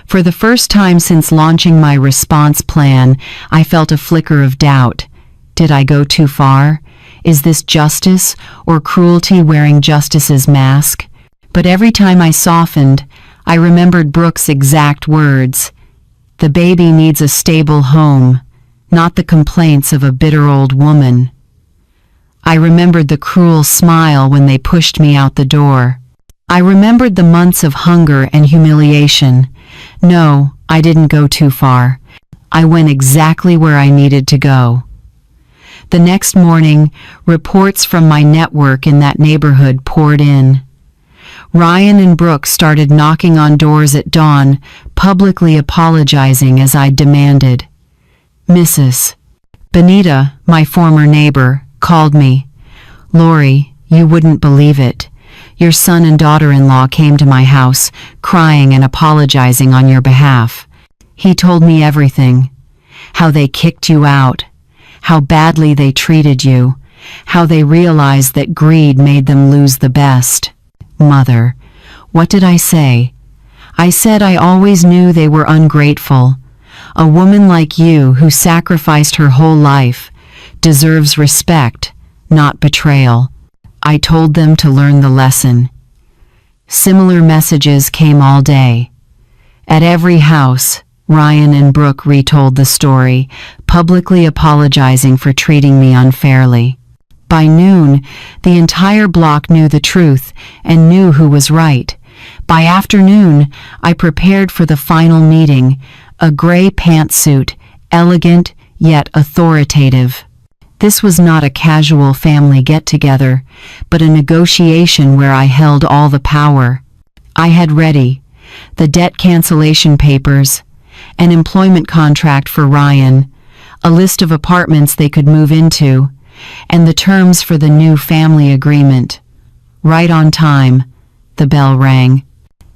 For the first time since launching my response plan, I felt a flicker of doubt. Did I go too far? Is this justice or cruelty wearing justice's mask? But every time I softened, I remembered Brooke's exact words. The baby needs a stable home, not the complaints of a bitter old woman. I remembered the cruel smile when they pushed me out the door. I remembered the months of hunger and humiliation. No, I didn't go too far. I went exactly where I needed to go. The next morning, reports from my network in that neighborhood poured in. Ryan and Brooke started knocking on doors at dawn, publicly apologizing as I demanded. Mrs. Benita, my former neighbor, called me. Lori, you wouldn't believe it. Your son and daughter-in-law came to my house, crying and apologizing on your behalf. He told me everything. How they kicked you out. How badly they treated you. How they realized that greed made them lose the best. Mother, what did I say? I said I always knew they were ungrateful. A woman like you who sacrificed her whole life deserves respect, not betrayal. I told them to learn the lesson. Similar messages came all day. At every house, Ryan and Brooke retold the story, publicly apologizing for treating me unfairly. By noon, the entire block knew the truth and knew who was right. By afternoon, I prepared for the final meeting, a gray pantsuit, elegant yet authoritative. This was not a casual family get-together, but a negotiation where I held all the power. I had ready the debt cancellation papers, an employment contract for Ryan, a list of apartments they could move into, and the terms for the new family agreement. Right on time, the bell rang.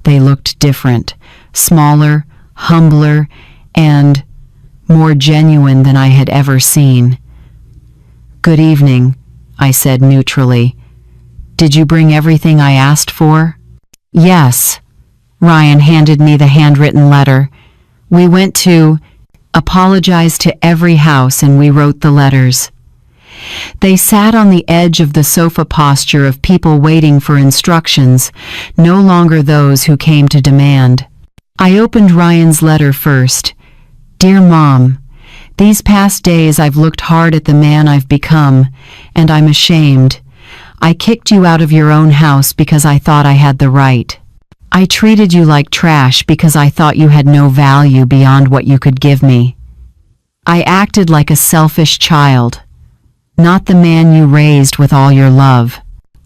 They looked different, smaller, humbler, and more genuine than I had ever seen. Good evening, I said neutrally. Did you bring everything I asked for? Yes. Ryan handed me the handwritten letter. We went to apologize to every house and we wrote the letters. They sat on the edge of the sofa posture of people waiting for instructions, no longer those who came to demand. I opened Ryan's letter first. Dear Mom, these past days I've looked hard at the man I've become, and I'm ashamed. I kicked you out of your own house because I thought I had the right. I treated you like trash because I thought you had no value beyond what you could give me. I acted like a selfish child, not the man you raised with all your love.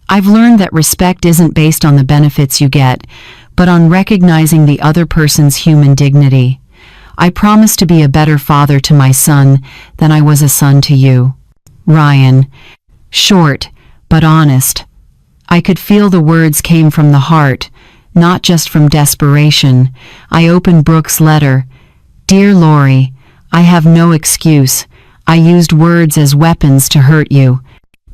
I've learned that respect isn't based on the benefits you get, but on recognizing the other person's human dignity. I promise to be a better father to my son than I was a son to you. Ryan. Short, but honest. I could feel the words came from the heart, not just from desperation. I opened Brooke's letter. Dear Lori, I have no excuse. I used words as weapons to hurt you.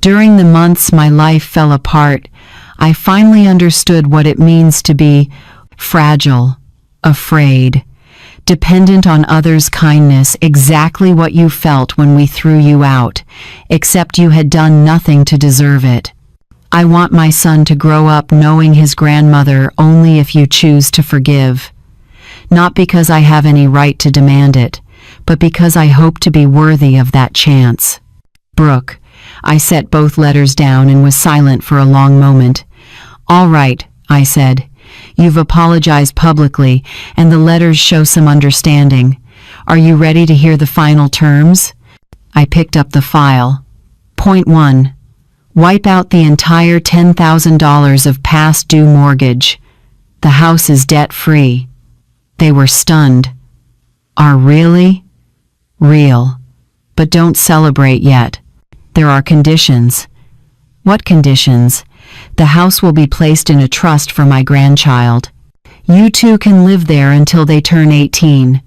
During the months my life fell apart, I finally understood what it means to be fragile, afraid, dependent on others' kindness, exactly what you felt when we threw you out, except you had done nothing to deserve it. I want my son to grow up knowing his grandmother only if you choose to forgive. Not because I have any right to demand it, but because I hope to be worthy of that chance. Brooke. I set both letters down and was silent for a long moment. All right, I said. You've apologized publicly, and the letters show some understanding. Are you ready to hear the final terms? I picked up the file. Point 1. Wipe out the entire $10,000 of past due mortgage. The house is debt-free. They were stunned. Are really? Real. But don't celebrate yet. There are conditions. What conditions? The house will be placed in a trust for my grandchild. You two can live there until they turn 18.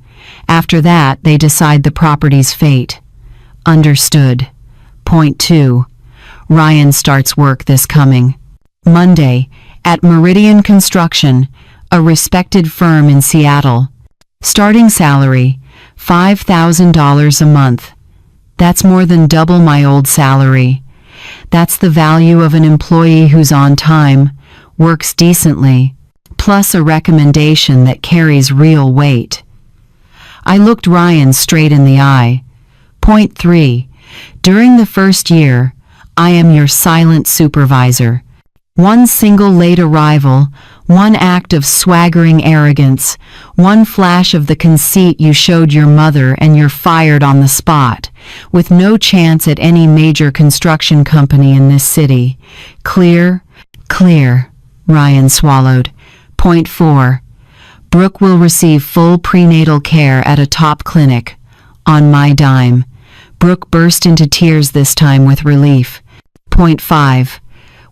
After that, they decide the property's fate. Understood. Point 2. Ryan starts work this coming Monday at Meridian Construction, a respected firm in Seattle. Starting salary, $5,000 a month. That's more than double my old salary. That's the value of an employee who's on time, works decently, plus a recommendation that carries real weight. I looked Ryan straight in the eye. Point 3. During the first year, I am your silent supervisor. One single late arrival, one act of swaggering arrogance, one flash of the conceit you showed your mother, and you're fired on the spot, with no chance at any major construction company in this city. Clear? Clear, Ryan swallowed. Point 4. Brooke will receive full prenatal care at a top clinic. On my dime. Brooke burst into tears this time with relief. Point 5.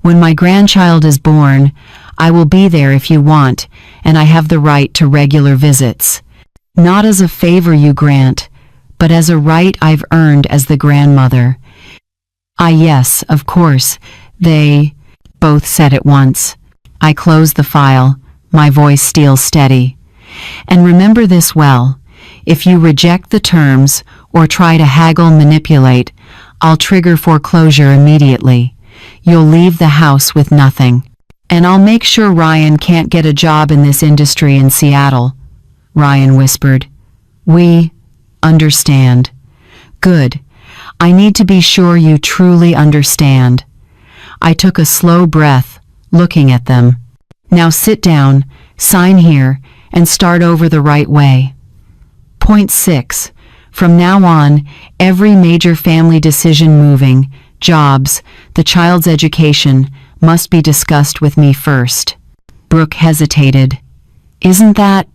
When my grandchild is born, I will be there if you want, and I have the right to regular visits. Not as a favor you grant, but as a right I've earned as the grandmother. Ah, yes, of course, they both said at once. I close the file, my voice steals steady. And remember this well. If you reject the terms or try to haggle, manipulate, I'll trigger foreclosure immediately. You'll leave the house with nothing. And I'll make sure Ryan can't get a job in this industry in Seattle. Ryan whispered. We understand. Good. I need to be sure you truly understand. I took a slow breath, looking at them. Now sit down, sign here, and start over the right way. Point 6. From now on, every major family decision, moving, jobs, the child's education, must be discussed with me first. Brooke hesitated. Isn't that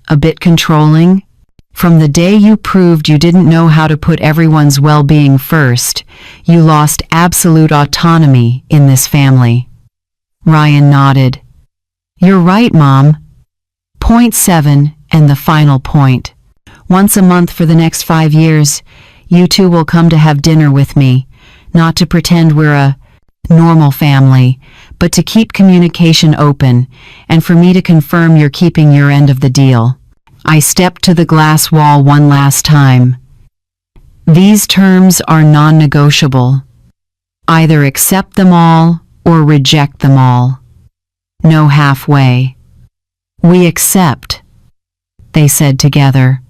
a bit controlling? From the day you proved you didn't know how to put everyone's well-being first, you lost absolute autonomy in this family. Ryan nodded. You're right, Mom. Point 7, and the final point. Once a month for the next 5 years, you two will come to have dinner with me, not to pretend we're a normal family, but to keep communication open, and for me to confirm you're keeping your end of the deal. I stepped to the glass wall one last time. These terms are non-negotiable. Either accept them all or reject them all. No halfway. We accept, they said together.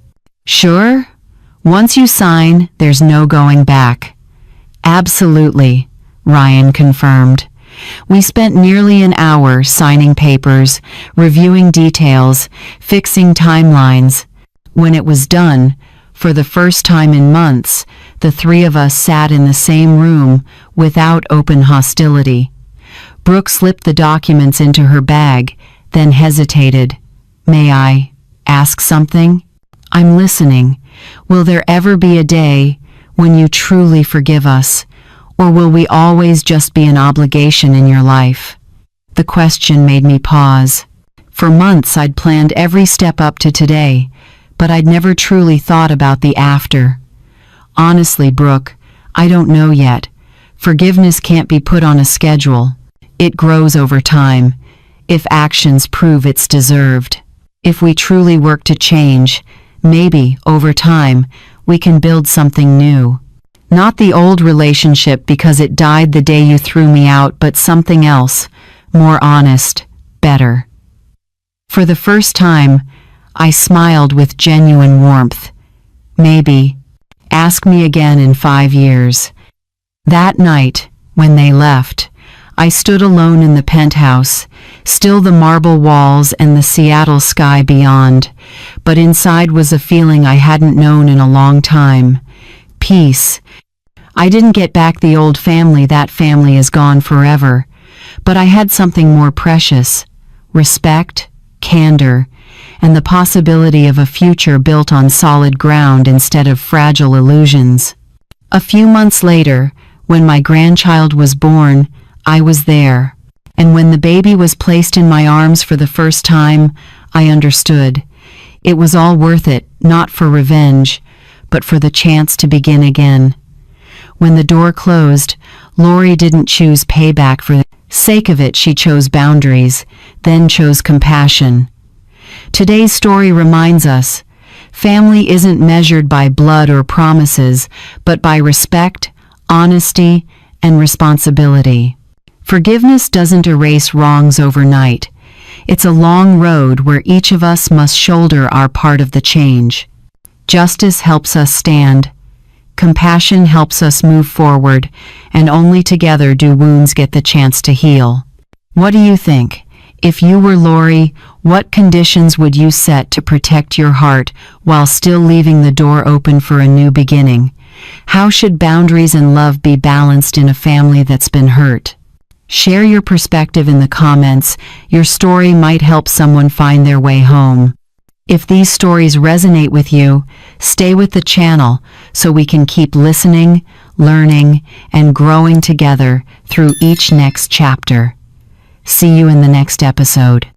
Sure? Once you sign, there's no going back. Absolutely, Ryan confirmed. We spent nearly an hour signing papers, reviewing details, fixing timelines. When it was done, for the first time in months, the three of us sat in the same room without open hostility. Brooke slipped the documents into her bag, then hesitated. May I ask something? I'm listening. Will there ever be a day when you truly forgive us, or will we always just be an obligation in your life? The question made me pause. For months I'd planned every step up to today, but I'd never truly thought about the after. Honestly, Brooke, I don't know yet. Forgiveness can't be put on a schedule. It grows over time, if actions prove it's deserved. If we truly work to change, maybe, over time, we can build something new. Not the old relationship because it died the day you threw me out, but something else, more honest, better. For the first time, I smiled with genuine warmth. Maybe. Ask me again in 5 years. That night, when they left, I stood alone in the penthouse, still the marble walls and the Seattle sky beyond, but inside was a feeling I hadn't known in a long time. Peace. I didn't get back the old family, that family is gone forever, but I had something more precious. Respect, candor, and the possibility of a future built on solid ground instead of fragile illusions. A few months later, when my grandchild was born, I was there, and when the baby was placed in my arms for the first time, I understood. It was all worth it, not for revenge, but for the chance to begin again. When the door closed, Lori didn't choose payback for the sake of it. She chose boundaries, then chose compassion. Today's story reminds us, family isn't measured by blood or promises, but by respect, honesty, and responsibility. Forgiveness doesn't erase wrongs overnight. It's a long road where each of us must shoulder our part of the change. Justice helps us stand. Compassion helps us move forward, and only together do wounds get the chance to heal. What do you think? If you were Lori, what conditions would you set to protect your heart while still leaving the door open for a new beginning? How should boundaries and love be balanced in a family that's been hurt? Share your perspective in the comments. Your story might help someone find their way home. If these stories resonate with you, stay with the channel so we can keep listening, learning, and growing together through each next chapter. See you in the next episode.